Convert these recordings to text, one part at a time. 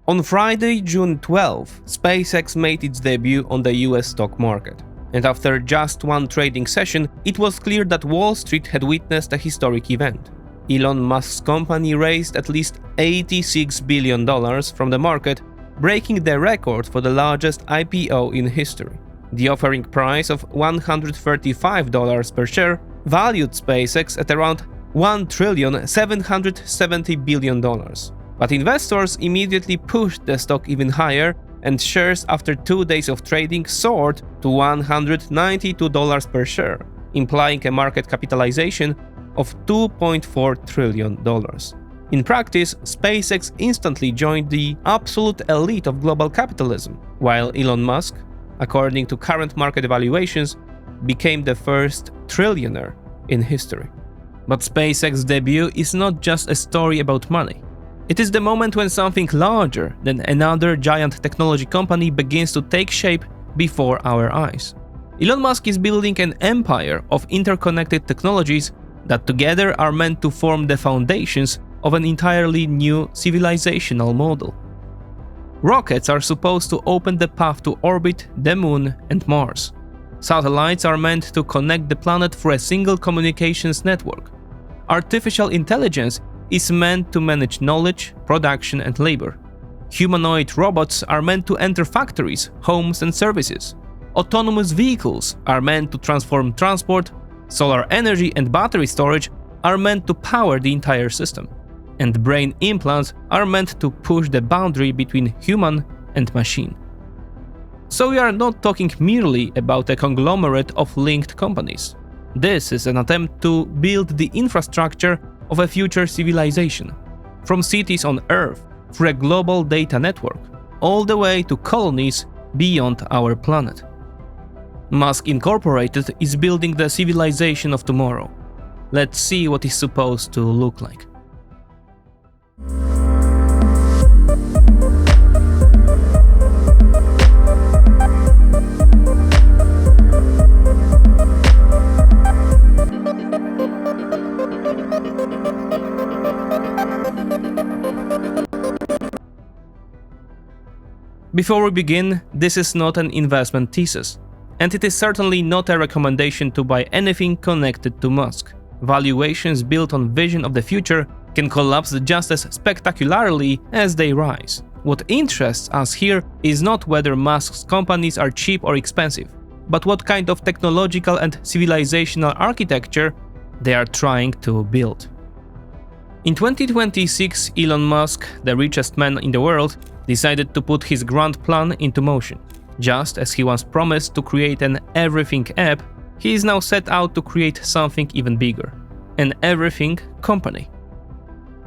On Friday, June 12, SpaceX made its debut on the US stock market. And after just one trading session, it was clear that Wall Street had witnessed a historic event. Elon Musk's company raised at least $86 billion from the market, breaking the record for the largest IPO in history. The offering price of $135 per share valued SpaceX at around $1,770 billion. But investors immediately pushed the stock even higher, and shares after 2 days of trading soared to $192 per share, implying a market capitalization of $2.4 trillion. In practice, SpaceX instantly joined the absolute elite of global capitalism, while Elon Musk, according to current market evaluations, became the first trillionaire in history. But SpaceX's debut is not just a story about money. It is the moment when something larger than another giant technology company begins to take shape before our eyes. Elon Musk is building an empire of interconnected technologies that together are meant to form the foundations of an entirely new civilizational model. Rockets are supposed to open the path to orbit the Moon and Mars. Satellites are meant to connect the planet through a single communications network. Artificial intelligence is meant to manage knowledge, production, and labor. Humanoid robots are meant to enter factories, homes, and services. Autonomous vehicles are meant to transform transport. Solar energy and battery storage are meant to power the entire system. And brain implants are meant to push the boundary between human and machine. So we are not talking merely about a conglomerate of linked companies. This is an attempt to build the infrastructure of a future civilization, from cities on Earth through a global data network, all the way to colonies beyond our planet. Musk Incorporated is building the civilization of tomorrow. Let's see what it's supposed to look like. Before we begin, this is not an investment thesis, and it is certainly not a recommendation to buy anything connected to Musk. Valuations built on vision of the future can collapse just as spectacularly as they rise. What interests us here is not whether Musk's companies are cheap or expensive, but what kind of technological and civilizational architecture they are trying to build. In 2026, Elon Musk, the richest man in the world, decided to put his grand plan into motion. Just as he once promised to create an everything app, he is now set out to create something even bigger, an everything company.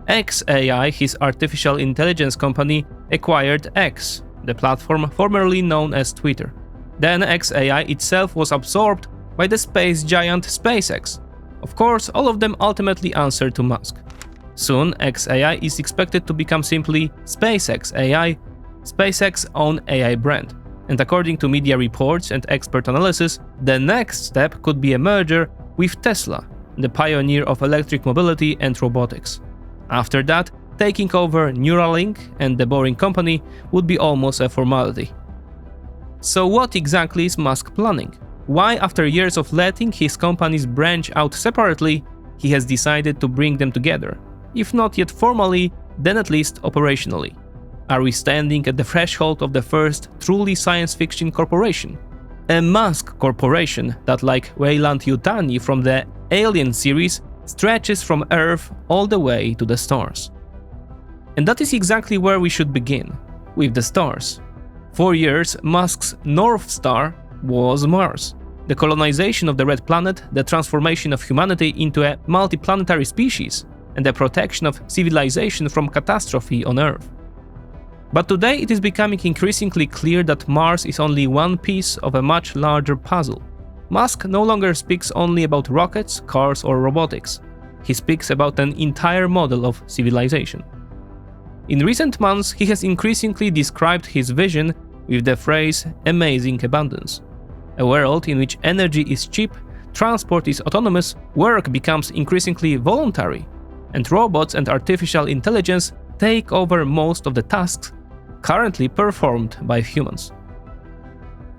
xAI, his artificial intelligence company, acquired X, the platform formerly known as Twitter. Then xAI itself was absorbed by the space giant SpaceX. Of course, all of them ultimately answered to Musk. Soon, xAI is expected to become simply SpaceX AI, SpaceX's own AI brand. And according to media reports and expert analysis, the next step could be a merger with Tesla, the pioneer of electric mobility and robotics. After that, taking over Neuralink and the Boring Company would be almost a formality. So what exactly is Musk planning? Why, after years of letting his companies branch out separately, he has decided to bring them together? If not yet formally, then at least operationally. Are we standing at the threshold of the first truly science fiction corporation? A Musk corporation that, like Weyland-Yutani from the Alien series, stretches from Earth all the way to the stars. And that is exactly where we should begin, with the stars. For years, Musk's North Star was Mars. The colonization of the Red Planet, the transformation of humanity into a multiplanetary species, and the protection of civilization from catastrophe on Earth. But today it is becoming increasingly clear that Mars is only one piece of a much larger puzzle. Musk no longer speaks only about rockets, cars, or robotics. He speaks about an entire model of civilization. In recent months, he has increasingly described his vision with the phrase amazing abundance. A world in which energy is cheap, transport is autonomous, work becomes increasingly voluntary, and robots and artificial intelligence take over most of the tasks currently performed by humans.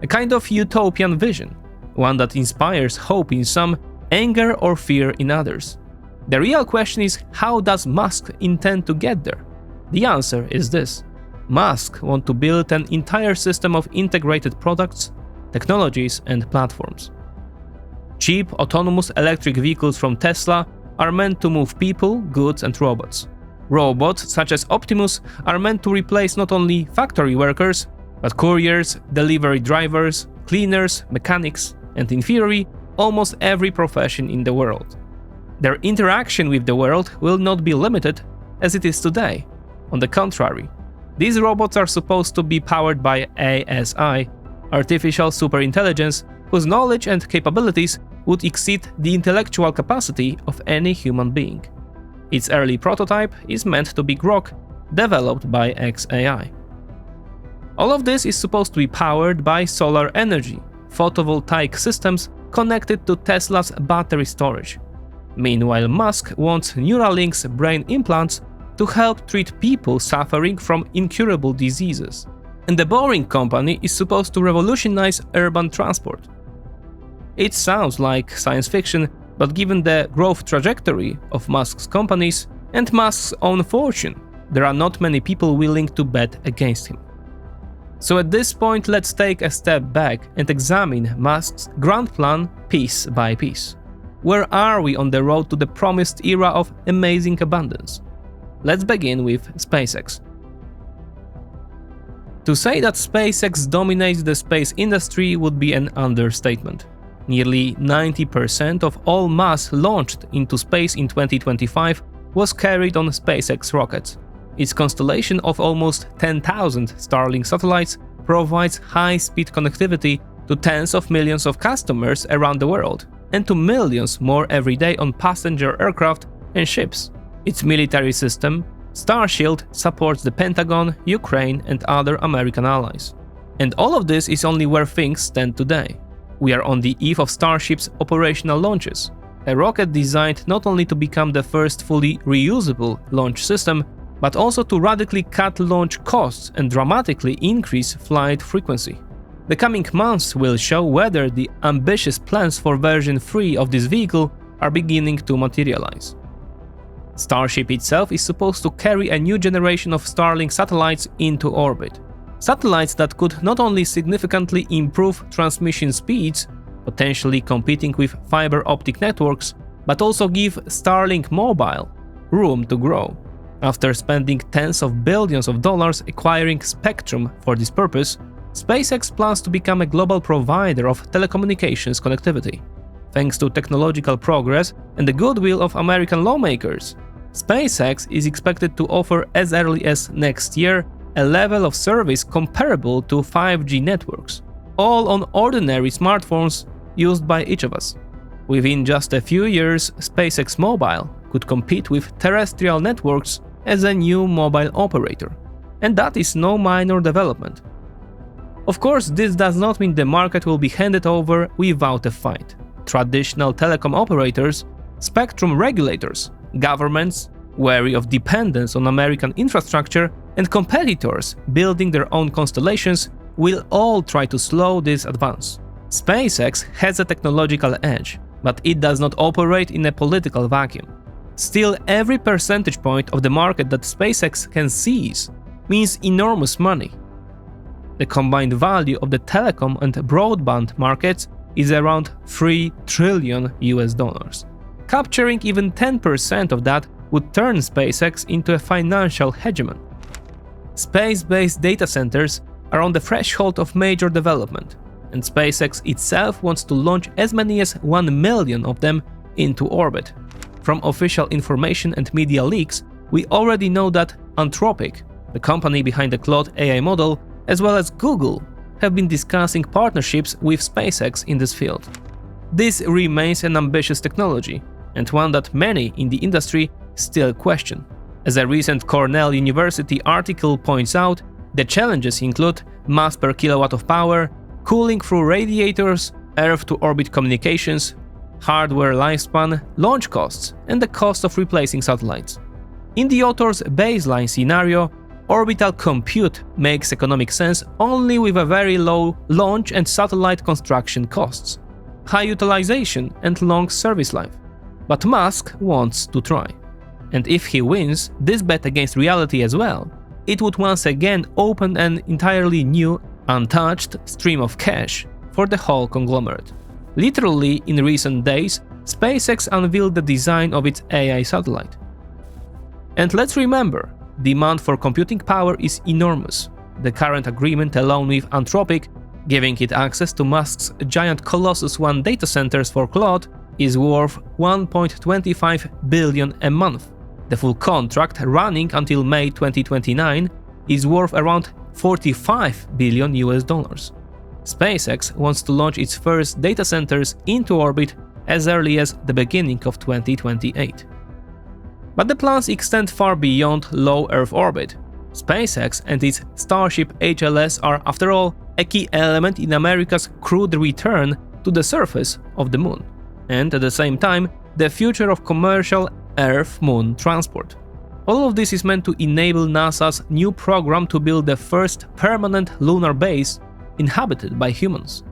A kind of utopian vision, one that inspires hope in some, anger or fear in others. The real question is, how does Musk intend to get there? The answer is this. Musk wants to build an entire system of integrated products, technologies and platforms. Cheap, autonomous electric vehicles from Tesla are meant to move people, goods and robots. Robots, such as Optimus, are meant to replace not only factory workers, but couriers, delivery drivers, cleaners, mechanics, and in theory, almost every profession in the world. Their interaction with the world will not be limited as it is today. On the contrary, these robots are supposed to be powered by ASI, artificial superintelligence, whose knowledge and capabilities would exceed the intellectual capacity of any human being. Its early prototype is meant to be Grok, developed by xAI. All of this is supposed to be powered by solar energy, photovoltaic systems connected to Tesla's battery storage. Meanwhile, Musk wants Neuralink's brain implants to help treat people suffering from incurable diseases. And the Boring Company is supposed to revolutionize urban transport. It sounds like science fiction, but given the growth trajectory of Musk's companies and Musk's own fortune, there are not many people willing to bet against him. So at this point, let's take a step back and examine Musk's grand plan piece by piece. Where are we on the road to the promised era of amazing abundance? Let's begin with SpaceX. To say that SpaceX dominates the space industry would be an understatement. Nearly 90% of all mass launched into space in 2025 was carried on SpaceX rockets. Its constellation of almost 10,000 Starlink satellites provides high-speed connectivity to tens of millions of customers around the world, and to millions more every day on passenger aircraft and ships. Its military system, Starshield, supports the Pentagon, Ukraine, and other American allies. And all of this is only where things stand today. We are on the eve of Starship's operational launches, a rocket designed not only to become the first fully reusable launch system, but also to radically cut launch costs and dramatically increase flight frequency. The coming months will show whether the ambitious plans for version 3 of this vehicle are beginning to materialize. Starship itself is supposed to carry a new generation of Starlink satellites into orbit. Satellites that could not only significantly improve transmission speeds, potentially competing with fiber optic networks, but also give Starlink Mobile room to grow. After spending tens of billions of dollars acquiring spectrum for this purpose, SpaceX plans to become a global provider of telecommunications connectivity. Thanks to technological progress and the goodwill of American lawmakers, SpaceX is expected to offer as early as next year a level of service comparable to 5G networks, all on ordinary smartphones used by each of us. Within just a few years, SpaceX Mobile could compete with terrestrial networks as a new mobile operator, and that is no minor development. Of course, this does not mean the market will be handed over without a fight. Traditional telecom operators, spectrum regulators, governments, wary of dependence on American infrastructure, and competitors building their own constellations will all try to slow this advance. SpaceX has a technological edge, but it does not operate in a political vacuum. Still, every percentage point of the market that SpaceX can seize means enormous money. The combined value of the telecom and broadband markets is around $3 trillion. Capturing even 10% of that would turn SpaceX into a financial hegemon. Space-based data centers are on the threshold of major development, and SpaceX itself wants to launch as many as 1 million of them into orbit. From official information and media leaks, we already know that Anthropic, the company behind the Claude AI model, as well as Google, have been discussing partnerships with SpaceX in this field. This remains an ambitious technology, and one that many in the industry still question. As a recent Cornell University article points out, the challenges include mass per kilowatt of power, cooling through radiators, Earth-to-orbit communications, hardware lifespan, launch costs, and the cost of replacing satellites. In the author's baseline scenario, Orbital compute makes economic sense only with a very low launch and satellite construction costs, high utilization and long service life. But Musk wants to try. And if he wins this bet against reality as well, it would once again open an entirely new, untouched stream of cash for the whole conglomerate. Literally, in recent days, SpaceX unveiled the design of its AI satellite. And let's remember, demand for computing power is enormous. The current agreement alone with Anthropic, giving it access to Musk's giant Colossus One data centers for Claude, is worth $1.25 billion a month. The full contract, running until May 2029, is worth around $45 billion. SpaceX wants to launch its first data centers into orbit as early as the beginning of 2028. But the plans extend far beyond low Earth orbit. SpaceX and its Starship HLS are, after all, a key element in America's crewed return to the surface of the Moon, and at the same time, the future of commercial Earth-Moon transport. All of this is meant to enable NASA's new program to build the first permanent lunar base inhabited by humans.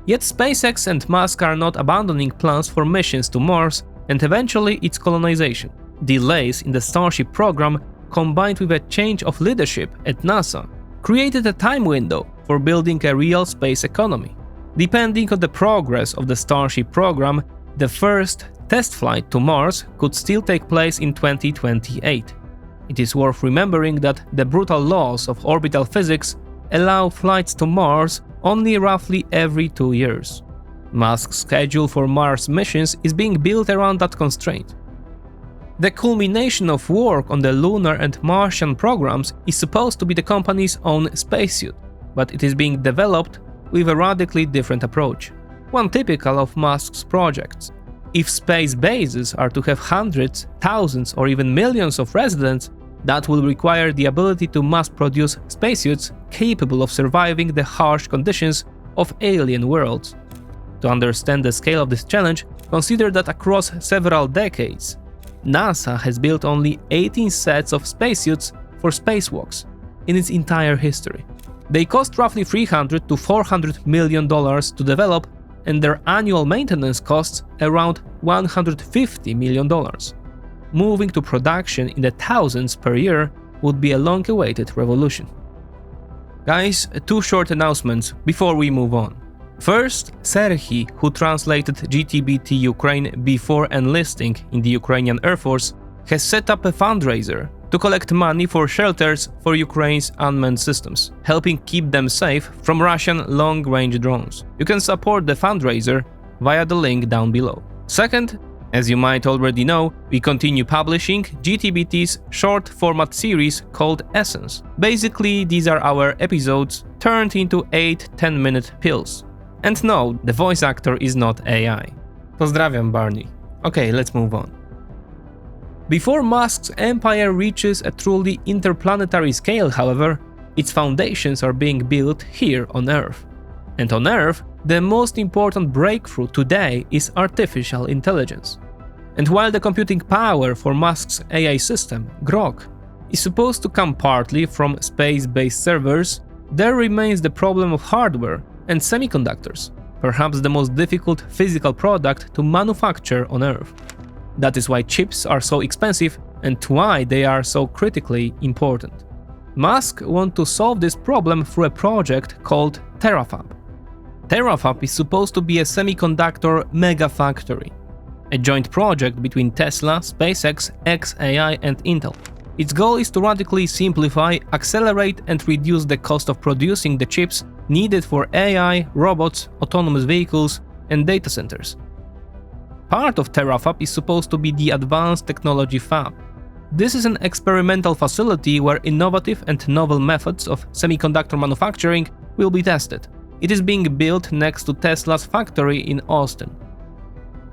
Yet SpaceX and Musk are not abandoning plans for missions to Mars and eventually its colonization. Delays in the Starship program, combined with a change of leadership at NASA, created a time window for building a real space economy. Depending on the progress of the Starship program, the first test flight to Mars could still take place in 2028. It is worth remembering that the brutal laws of orbital physics allow flights to Mars only roughly every 2 years. Musk's schedule for Mars missions is being built around that constraint. The culmination of work on the lunar and Martian programs is supposed to be the company's own spacesuit, but it is being developed with a radically different approach, one typical of Musk's projects. If space bases are to have hundreds, thousands, or even millions of residents, that will require the ability to mass-produce spacesuits capable of surviving the harsh conditions of alien worlds. To understand the scale of this challenge, consider that across several decades, NASA has built only 18 sets of spacesuits for spacewalks in its entire history. They cost roughly $300 to $400 million to develop, and their annual maintenance costs around $150 million. Moving to production in the thousands per year would be a long-awaited revolution. Guys, 2 short announcements before we move on. First, Serhiy'a, who translated GTBT Ukraine before enlisting in the Ukrainian Air Force, has set up a fundraiser to collect money for shelters for Ukraine's unmanned systems, helping keep them safe from Russian long-range drones. You can support the fundraiser via the link down below. Second, as you might already know, we continue publishing GTBT's short-format series called Essence. Basically, these are our episodes turned into 8 10-minute pills. And no, the voice actor is not AI. Pozdrawiam, Barney. Okay, let's move on. Before Musk's empire reaches a truly interplanetary scale, however, its foundations are being built here on Earth. And on Earth, the most important breakthrough today is artificial intelligence. And while the computing power for Musk's AI system, Grok, is supposed to come partly from space-based servers, there remains the problem of hardware and semiconductors, perhaps the most difficult physical product to manufacture on Earth. That is why chips are so expensive and why they are so critically important. Musk wants to solve this problem through a project called Terafab. Terafab is supposed to be a semiconductor mega factory, a joint project between Tesla, SpaceX, xAI, and Intel. Its goal is to radically simplify, accelerate, and reduce the cost of producing the chips needed for AI, robots, autonomous vehicles, and data centers. Part of Terafab is supposed to be the Advanced Technology Fab. This is an experimental facility where innovative and novel methods of semiconductor manufacturing will be tested. It is being built next to Tesla's factory in Austin.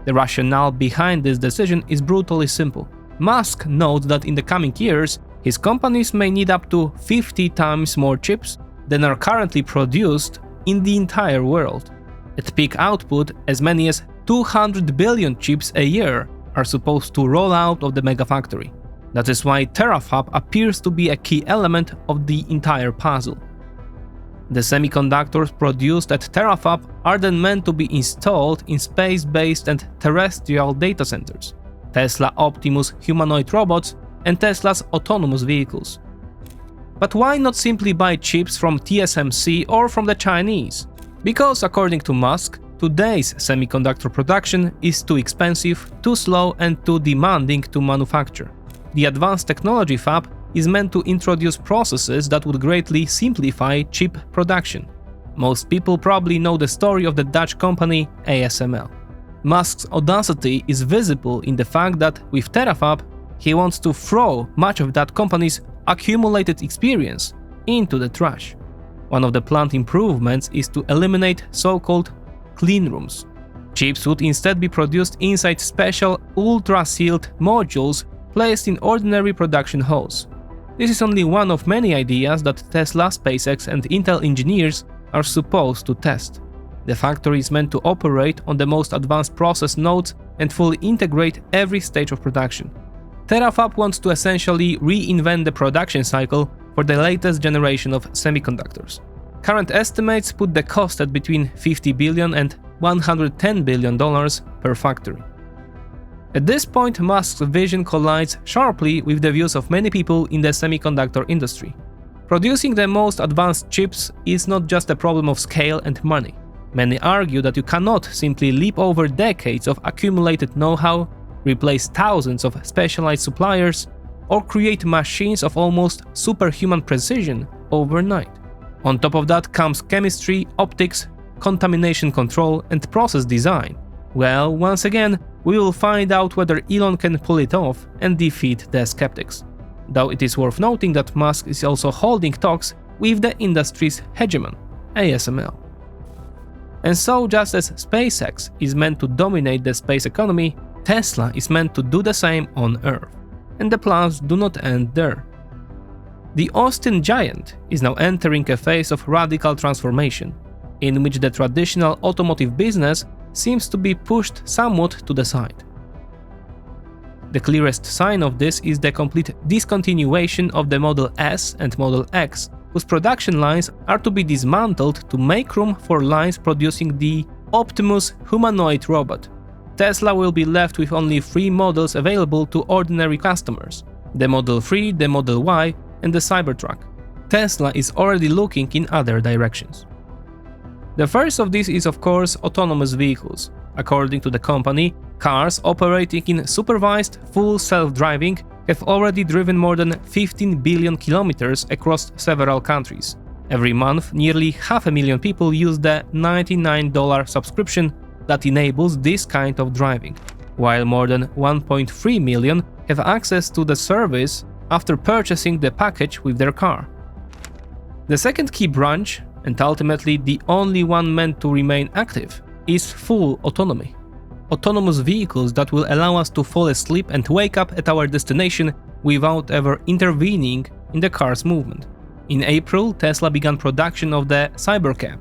The rationale behind this decision is brutally simple. Musk notes that in the coming years, his companies may need up to 50 times more chips than are currently produced in the entire world. At peak output, as many as 200 billion chips a year are supposed to roll out of the megafactory. That is why Terafab appears to be a key element of the entire puzzle. The semiconductors produced at Terafab are then meant to be installed in space-based and terrestrial data centers, Tesla Optimus humanoid robots, and Tesla's autonomous vehicles. But why not simply buy chips from TSMC or from the Chinese? Because according to Musk, today's semiconductor production is too expensive, too slow, and too demanding to manufacture. The Advanced Technology Fab is meant to introduce processes that would greatly simplify chip production. Most people probably know the story of the Dutch company ASML. Musk's audacity is visible in the fact that with Terafab, he wants to throw much of that company's accumulated experience into the trash. One of the planned improvements is to eliminate so-called clean rooms. Chips would instead be produced inside special ultra-sealed modules placed in ordinary production halls. This is only one of many ideas that Tesla, SpaceX, and Intel engineers are supposed to test. The factory is meant to operate on the most advanced process nodes and fully integrate every stage of production. Terafab wants to essentially reinvent the production cycle for the latest generation of semiconductors. Current estimates put the cost at between $50 billion and $110 billion per factory. At this point, Musk's vision collides sharply with the views of many people in the semiconductor industry. Producing the most advanced chips is not just a problem of scale and money. Many argue that you cannot simply leap over decades of accumulated know-how, replace thousands of specialized suppliers, or create machines of almost superhuman precision overnight. On top of that comes chemistry, optics, contamination control, and process design. Well, once again, we will find out whether Elon can pull it off and defeat the skeptics. Though it is worth noting that Musk is also holding talks with the industry's hegemon, ASML. And so, just as SpaceX is meant to dominate the space economy, Tesla is meant to do the same on Earth. And the plans do not end there. The Austin giant is now entering a phase of radical transformation, in which the traditional automotive business seems to be pushed somewhat to the side. The clearest sign of this is the complete discontinuation of the Model S and Model X, whose production lines are to be dismantled to make room for lines producing the Optimus humanoid robot. Tesla will be left with only 3 models available to ordinary customers: the Model 3, the Model Y, and the Cybertruck. Tesla is already looking in other directions. The first of these is of course autonomous vehicles. According to the company, cars operating in supervised full self-driving have already driven more than 15 billion kilometers across several countries. Every month, nearly 500,000 people use the $99 subscription that enables this kind of driving, while more than 1.3 million have access to the service after purchasing the package with their car. The second key branch, and ultimately the only one meant to remain active, is full autonomy. Autonomous vehicles that will allow us to fall asleep and wake up at our destination without ever intervening in the car's movement. In April, Tesla began production of the Cybercab,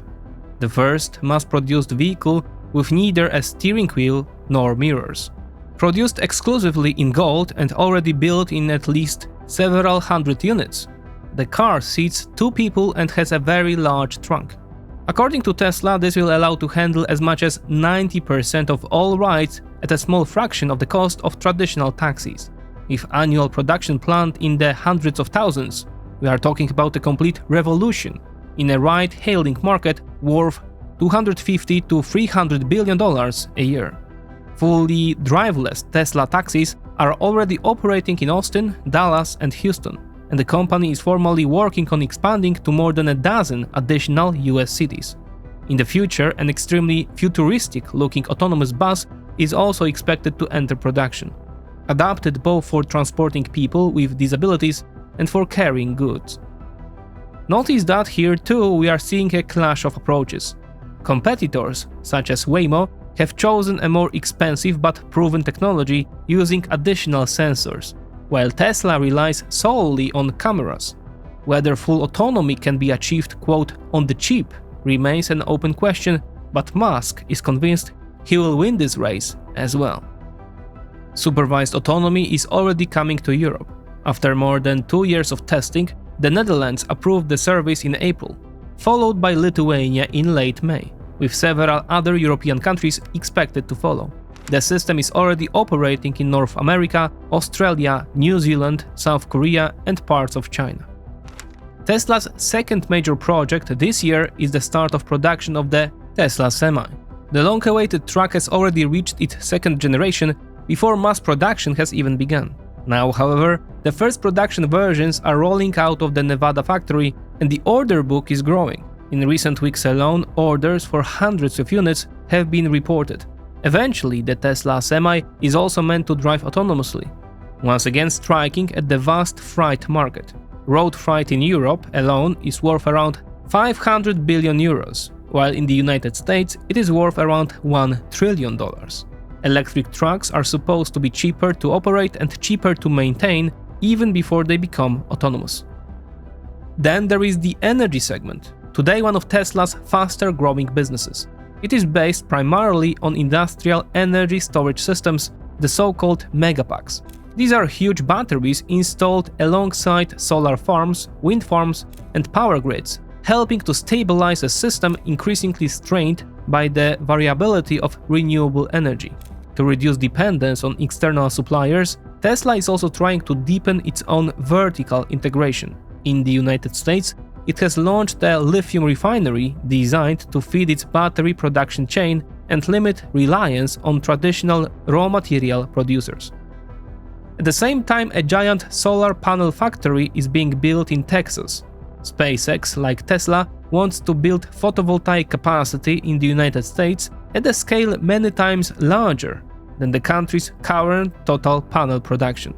the first mass-produced vehicle with neither a steering wheel nor mirrors. Produced exclusively in gold and already built in at least several hundred units, the car seats 2 people and has a very large trunk. According to Tesla, this will allow to handle as much as 90% of all rides at a small fraction of the cost of traditional taxis. With annual production planned in the hundreds of thousands, we are talking about a complete revolution in a ride-hailing market worth $250 to $300 billion a year. Fully driverless Tesla taxis are already operating in Austin, Dallas, and Houston, and the company is formally working on expanding to more than a dozen additional US cities. In the future, an extremely futuristic-looking autonomous bus is also expected to enter production, adapted both for transporting people with disabilities and for carrying goods. Notice that here too we are seeing a clash of approaches. Competitors, such as Waymo, have chosen a more expensive but proven technology using additional sensors, while Tesla relies solely on cameras. Whether full autonomy can be achieved, quote, on the cheap remains an open question, but Musk is convinced he will win this race as well. Supervised autonomy is already coming to Europe. After more than 2 years of testing, the Netherlands approved the service in April, followed by Lithuania in late May, with several other European countries expected to follow. The system is already operating in North America, Australia, New Zealand, South Korea, and parts of China. Tesla's second major project this year is the start of production of the Tesla Semi. The long-awaited truck has already reached its second generation before mass production has even begun. Now, however, the first production versions are rolling out of the Nevada factory and the order book is growing. In recent weeks alone, orders for hundreds of units have been reported. Eventually, the Tesla Semi is also meant to drive autonomously, once again striking at the vast freight market. Road freight in Europe alone is worth around 500 billion euros, while in the United States it is worth around $1 trillion. Electric trucks are supposed to be cheaper to operate and cheaper to maintain even before they become autonomous. Then there is the energy segment, today one of Tesla's faster growing businesses. It is based primarily on industrial energy storage systems, the so-called megapacks. These are huge batteries installed alongside solar farms, wind farms, and power grids, helping to stabilize a system increasingly strained by the variability of renewable energy. To reduce dependence on external suppliers, Tesla is also trying to deepen its own vertical integration. In the United States, it has launched a lithium refinery designed to feed its battery production chain and limit reliance on traditional raw material producers. At the same time, a giant solar panel factory is being built in Texas. SpaceX, like Tesla, wants to build photovoltaic capacity in the United States at a scale many times larger than the country's current total panel production.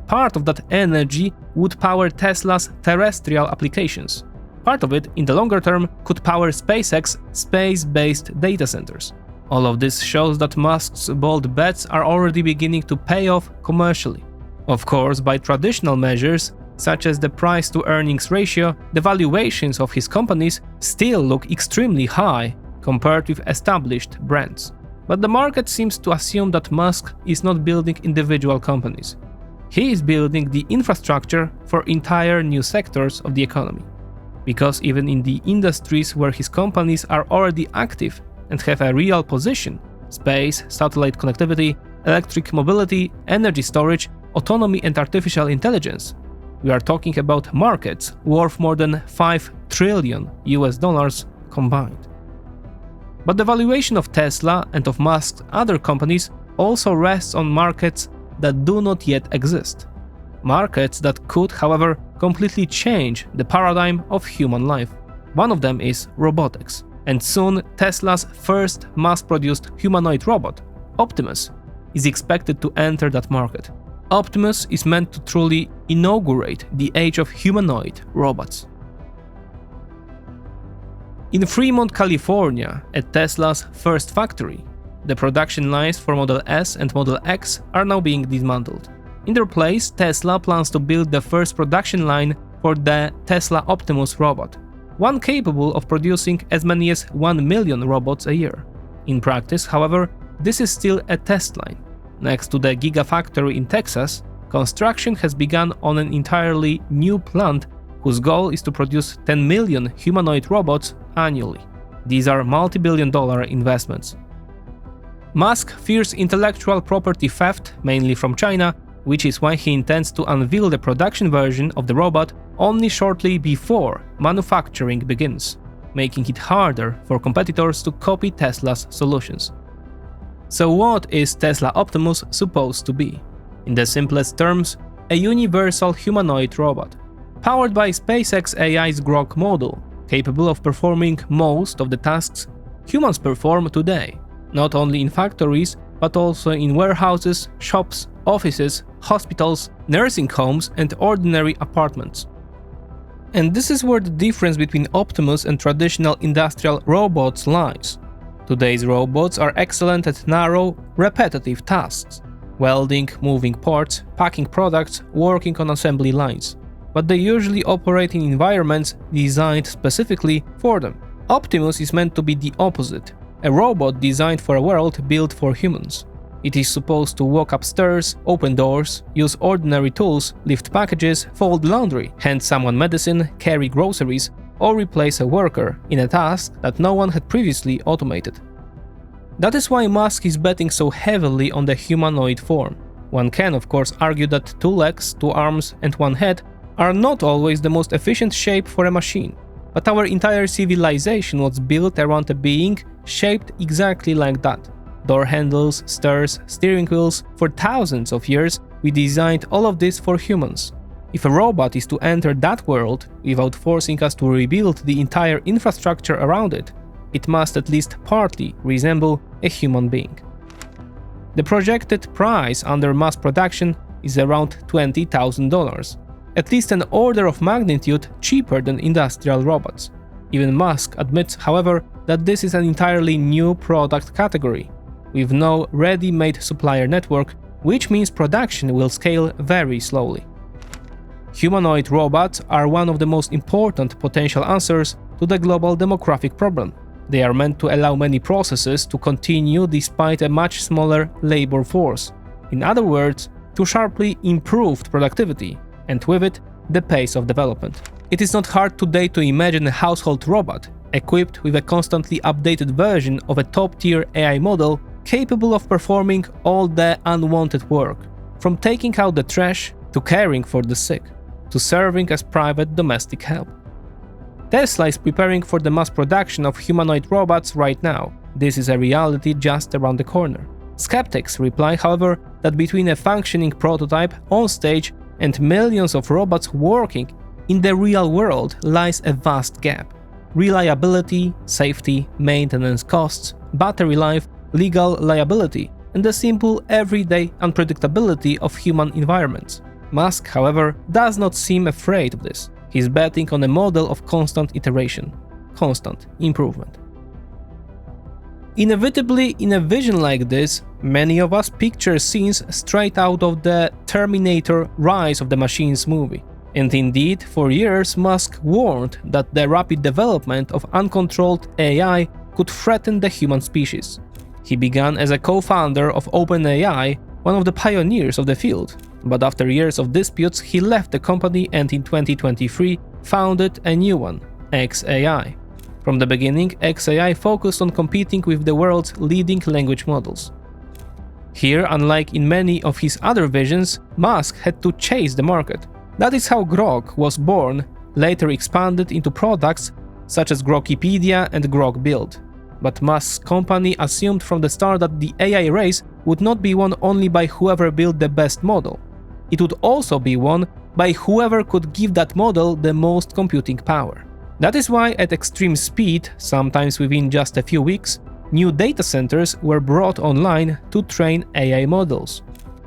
Part of that energy would power Tesla's terrestrial applications. Part of it, in the longer term, could power SpaceX space-based data centers. All of this shows that Musk's bold bets are already beginning to pay off commercially. Of course, by traditional measures, such as the price-to-earnings ratio, the valuations of his companies still look extremely high compared with established brands. But the market seems to assume that Musk is not building individual companies. He is building the infrastructure for entire new sectors of the economy. Because even in the industries where his companies are already active and have a real position – space, satellite connectivity, electric mobility, energy storage, autonomy and artificial intelligence – we are talking about markets worth more than $5 trillion combined. But the valuation of Tesla and of Musk's other companies also rests on markets that do not yet exist. Markets that could, however, completely change the paradigm of human life. One of them is robotics, and soon Tesla's first mass-produced humanoid robot, Optimus, is expected to enter that market. Optimus is meant to truly inaugurate the age of humanoid robots. In Fremont, California, at Tesla's first factory, the production lines for Model S and Model X are now being dismantled. In their place, Tesla plans to build the first production line for the Tesla Optimus robot, one capable of producing as many as 1 million robots a year. In practice, however, this is still a test line. Next to the Gigafactory in Texas, construction has begun on an entirely new plant whose goal is to produce 10 million humanoid robots annually. These are multi-billion-dollar investments. Musk fears intellectual property theft, mainly from China, which is why he intends to unveil the production version of the robot only shortly before manufacturing begins, making it harder for competitors to copy Tesla's solutions. So what is Tesla Optimus supposed to be? In the simplest terms, a universal humanoid robot, powered by SpaceX AI's Grok model, capable of performing most of the tasks humans perform today, not only in factories, but also in warehouses, shops, offices, hospitals, nursing homes, and ordinary apartments. And this is where the difference between Optimus and traditional industrial robots lies. Today's robots are excellent at narrow, repetitive tasks: welding, moving parts, packing products, working on assembly lines. But they usually operate in environments designed specifically for them. Optimus is meant to be the opposite, a robot designed for a world built for humans. It is supposed to walk upstairs, open doors, use ordinary tools, lift packages, fold laundry, hand someone medicine, carry groceries, or replace a worker in a task that no one had previously automated. That is why Musk is betting so heavily on the humanoid form. One can, of course, argue that 2 legs, 2 arms, and 1 head are not always the most efficient shape for a machine, but our entire civilization was built around a being shaped exactly like that. Door handles, stairs, steering wheels. For thousands of years, we designed all of this for humans. If a robot is to enter that world without forcing us to rebuild the entire infrastructure around it, it must at least partly resemble a human being. The projected price under mass production is around $20,000, at least an order of magnitude cheaper than industrial robots. Even Musk admits, however, that this is an entirely new product category, with no ready-made supplier network, which means production will scale very slowly. Humanoid robots are one of the most important potential answers to the global demographic problem. They are meant to allow many processes to continue despite a much smaller labor force. In other words, to sharply improve productivity, and with it, the pace of development. It is not hard today to imagine a household robot equipped with a constantly updated version of a top-tier AI model capable of performing all the unwanted work, from taking out the trash to caring for the sick, to serving as private domestic help. Tesla is preparing for the mass production of humanoid robots right now. This is a reality just around the corner. Skeptics reply, however, that between a functioning prototype on stage and millions of robots working in the real world lies a vast gap. Reliability, safety, maintenance costs, battery life, legal liability, and the simple everyday unpredictability of human environments. Musk, however, does not seem afraid of this. He's betting on a model of constant iteration, constant improvement. Inevitably, in a vision like this, many of us picture scenes straight out of the Terminator Rise of the Machines movie. And indeed, for years Musk warned that the rapid development of uncontrolled AI could threaten the human species. He began as a co-founder of OpenAI, one of the pioneers of the field, but after years of disputes he left the company and in 2023 founded a new one, xAI. From the beginning, xAI focused on competing with the world's leading language models. Here, unlike in many of his other visions, Musk had to chase the market. That is how Grok was born, later expanded into products such as Grokipedia and Grok Build. But Musk's company assumed from the start that the AI race would not be won only by whoever built the best model. It would also be won by whoever could give that model the most computing power. That is why at extreme speed, sometimes within just a few weeks, new data centers were brought online to train AI models.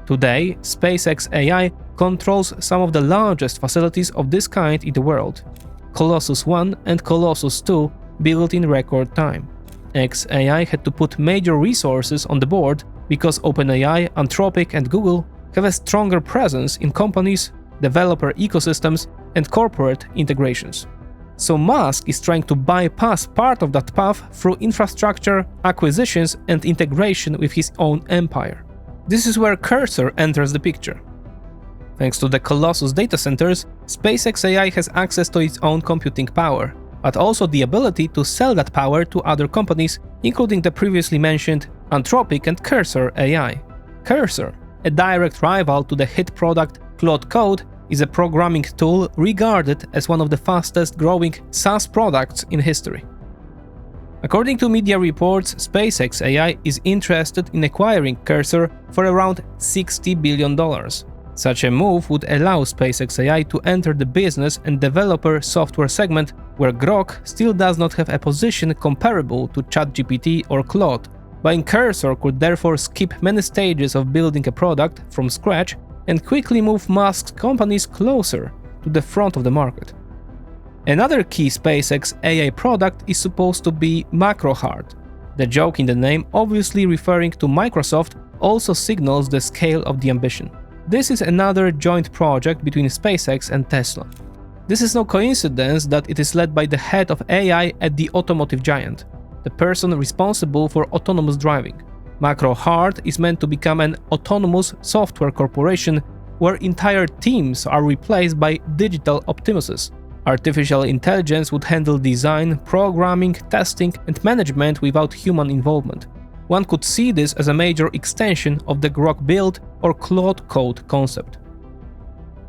Today, SpaceX AI controls some of the largest facilities of this kind in the world. Colossus 1 and Colossus 2 built in record time. xAI had to put major resources on the board because OpenAI, Anthropic and Google have a stronger presence in companies, developer ecosystems and corporate integrations. So Musk is trying to bypass part of that path through infrastructure, acquisitions and integration with his own empire. This is where Cursor enters the picture. Thanks to the Colossus data centers, SpaceX AI has access to its own computing power, but also the ability to sell that power to other companies, including the previously mentioned Anthropic and Cursor AI. Cursor, a direct rival to the hit product Claude Code, is a programming tool regarded as one of the fastest growing SaaS products in history. According to media reports, SpaceX AI is interested in acquiring Cursor for around $60 billion. Such a move would allow SpaceX AI to enter the business and developer software segment where Grok still does not have a position comparable to ChatGPT or Claude. Buying Cursor could therefore skip many stages of building a product from scratch and quickly move Musk's companies closer to the front of the market. Another key SpaceX AI product is supposed to be MacroHeart. The joke in the name, obviously referring to Microsoft, also signals the scale of the ambition. This is another joint project between SpaceX and Tesla. This is no coincidence that it is led by the head of AI at the automotive giant, the person responsible for autonomous driving. Macro Heart is meant to become an autonomous software corporation where entire teams are replaced by digital Optimuses. Artificial intelligence would handle design, programming, testing, and management without human involvement. One could see this as a major extension of the Grok build or Claude Code concept.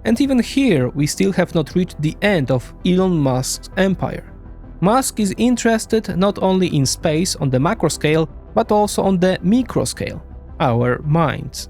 And even here, we still have not reached the end of Elon Musk's empire. Musk is interested not only in space on the macro scale, but also on the micro scale, our minds.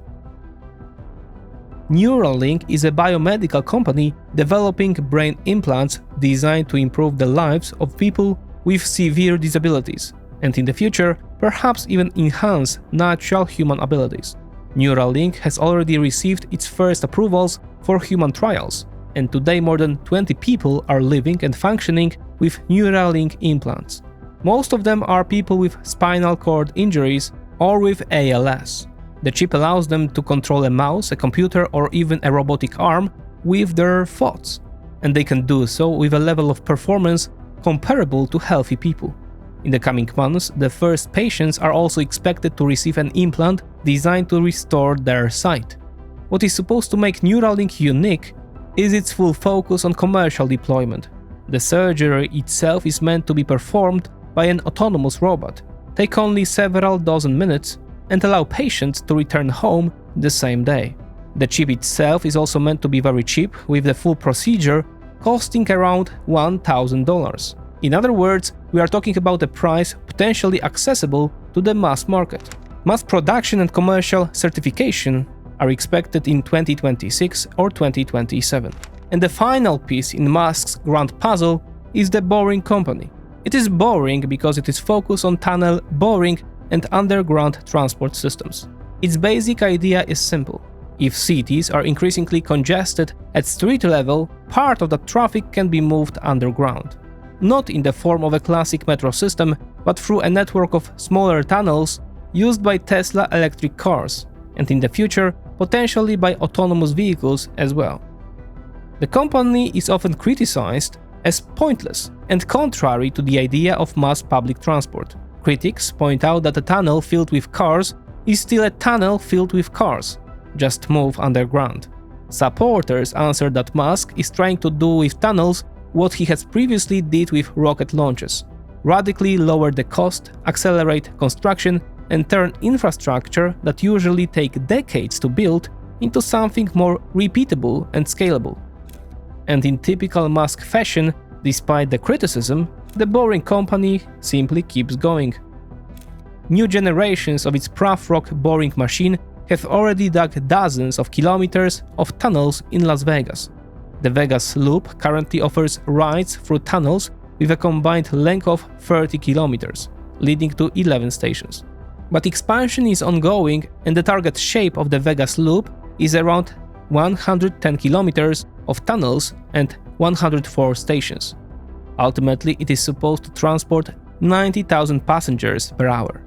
Neuralink is a biomedical company developing brain implants designed to improve the lives of people with severe disabilities, and in the future, perhaps even enhance natural human abilities. Neuralink has already received its first approvals for human trials, and today more than 20 people are living and functioning with Neuralink implants. Most of them are people with spinal cord injuries or with ALS. The chip allows them to control a mouse, a computer, or even a robotic arm with their thoughts, and they can do so with a level of performance comparable to healthy people. In the coming months, the first patients are also expected to receive an implant designed to restore their sight. What is supposed to make Neuralink unique is its full focus on commercial deployment. The surgery itself is meant to be performed by an autonomous robot, take only several dozen minutes, and allow patients to return home the same day. The chip itself is also meant to be very cheap, with the full procedure costing around $1,000. In other words, we are talking about a price potentially accessible to the mass market. Mass production and commercial certification are expected in 2026 or 2027. And the final piece in Musk's grand puzzle is the Boring Company. It is boring because it is focused on tunnel boring and underground transport systems. Its basic idea is simple. If cities are increasingly congested at street level, part of that traffic can be moved underground. Not in the form of a classic metro system, but through a network of smaller tunnels used by Tesla electric cars, and in the future, potentially by autonomous vehicles as well. The company is often criticized as pointless and contrary to the idea of mass public transport. Critics point out that a tunnel filled with cars is still a tunnel filled with cars, just move underground. Supporters answer that Musk is trying to do with tunnels what he has previously did with rocket launches: radically lower the cost, accelerate construction, and turn infrastructure that usually take decades to build into something more repeatable and scalable. And in typical Musk fashion, despite the criticism, the Boring Company simply keeps going. New generations of its Prufrock boring machine have already dug dozens of kilometers of tunnels in Las Vegas. The Vegas Loop currently offers rides through tunnels with a combined length of 30 kilometers, leading to 11 stations. But expansion is ongoing, and the target shape of the Vegas Loop is around 110 kilometers of tunnels and 104 stations. Ultimately, it is supposed to transport 90,000 passengers per hour.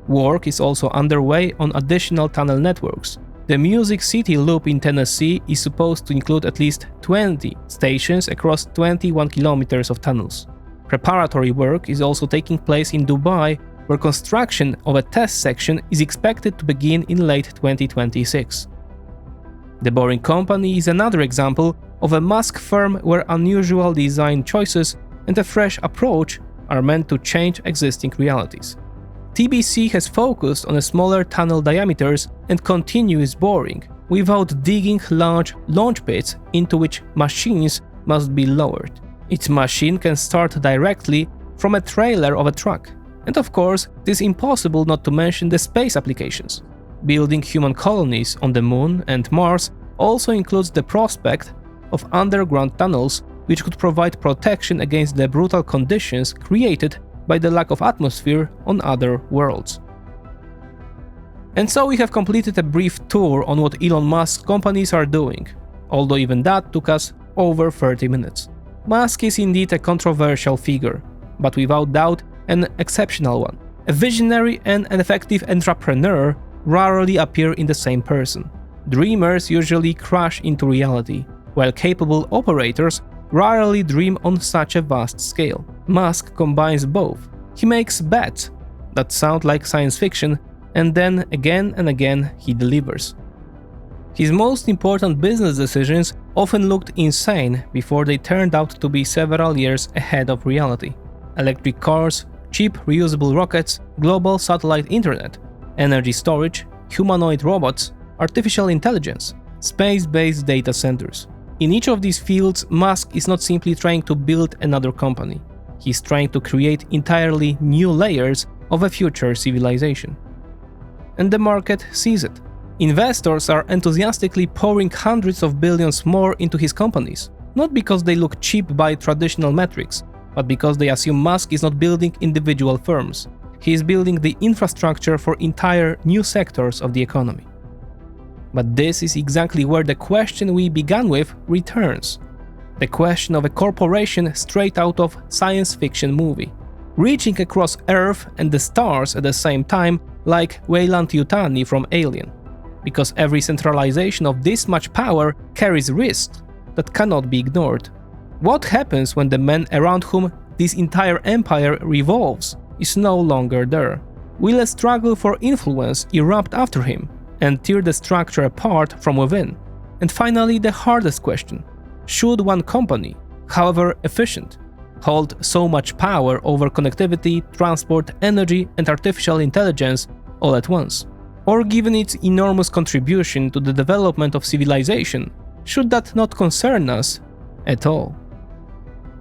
Work is also underway on additional tunnel networks. The Music City Loop in Tennessee is supposed to include at least 20 stations across 21 kilometers of tunnels. Preparatory work is also taking place in Dubai, where construction of a test section is expected to begin in late 2026. The Boring Company is another example of a Musk firm where unusual design choices and a fresh approach are meant to change existing realities. TBC has focused on a smaller tunnel diameters and continuous boring, without digging large launch pits into which machines must be lowered. Its machine can start directly from a trailer of a truck. And of course, it is impossible not to mention the space applications. Building human colonies on the Moon and Mars also includes the prospect of underground tunnels, which could provide protection against the brutal conditions created by the lack of atmosphere on other worlds. And so we have completed a brief tour on what Elon Musk's companies are doing, although even that took us over 30 minutes. Musk is indeed a controversial figure, but without doubt an exceptional one. A visionary and an effective entrepreneur rarely appear in the same person. Dreamers usually crash into reality, while capable operators rarely dream on such a vast scale. Musk combines both. He makes bets that sound like science fiction, And then again and again he delivers. His most important business decisions often looked insane before they turned out to be several years ahead of reality. Electric cars, cheap reusable rockets, global satellite internet, energy storage, humanoid robots, artificial intelligence, space-based data centers. In each of these fields, Musk is not simply trying to build another company. He's trying to create entirely new layers of a future civilization. And the market sees it. Investors are enthusiastically pouring hundreds of billions more into his companies, not because they look cheap by traditional metrics, but because they assume Musk is not building individual firms. He is building the infrastructure for entire new sectors of the economy. But this is exactly where the question we began with returns. The question of a corporation straight out of science fiction movie, reaching across Earth and the stars at the same time like Weyland-Yutani from Alien. Because every centralization of this much power carries risks that cannot be ignored. What happens when the man around whom this entire empire revolves is no longer there? Will a struggle for influence erupt after him and tear the structure apart from within? And finally, the hardest question: should one company, however efficient, hold so much power over connectivity, transport, energy, and artificial intelligence all at once? Or given its enormous contribution to the development of civilization, should that not concern us at all?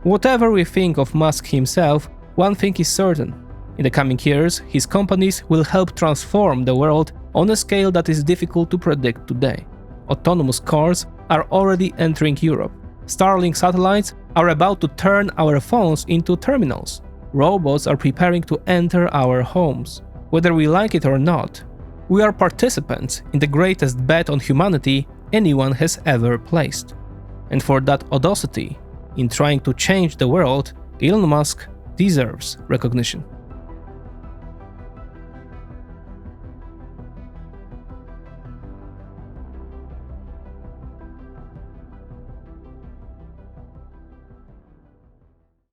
Whatever we think of Musk himself, one thing is certain. In the coming years, his companies will help transform the world on a scale that is difficult to predict today. Autonomous cars are already entering Europe. Starlink satellites are about to turn our phones into terminals. Robots are preparing to enter our homes. Whether we like it or not, we are participants in the greatest bet on humanity anyone has ever placed. And for that audacity in trying to change the world, Elon Musk deserves recognition.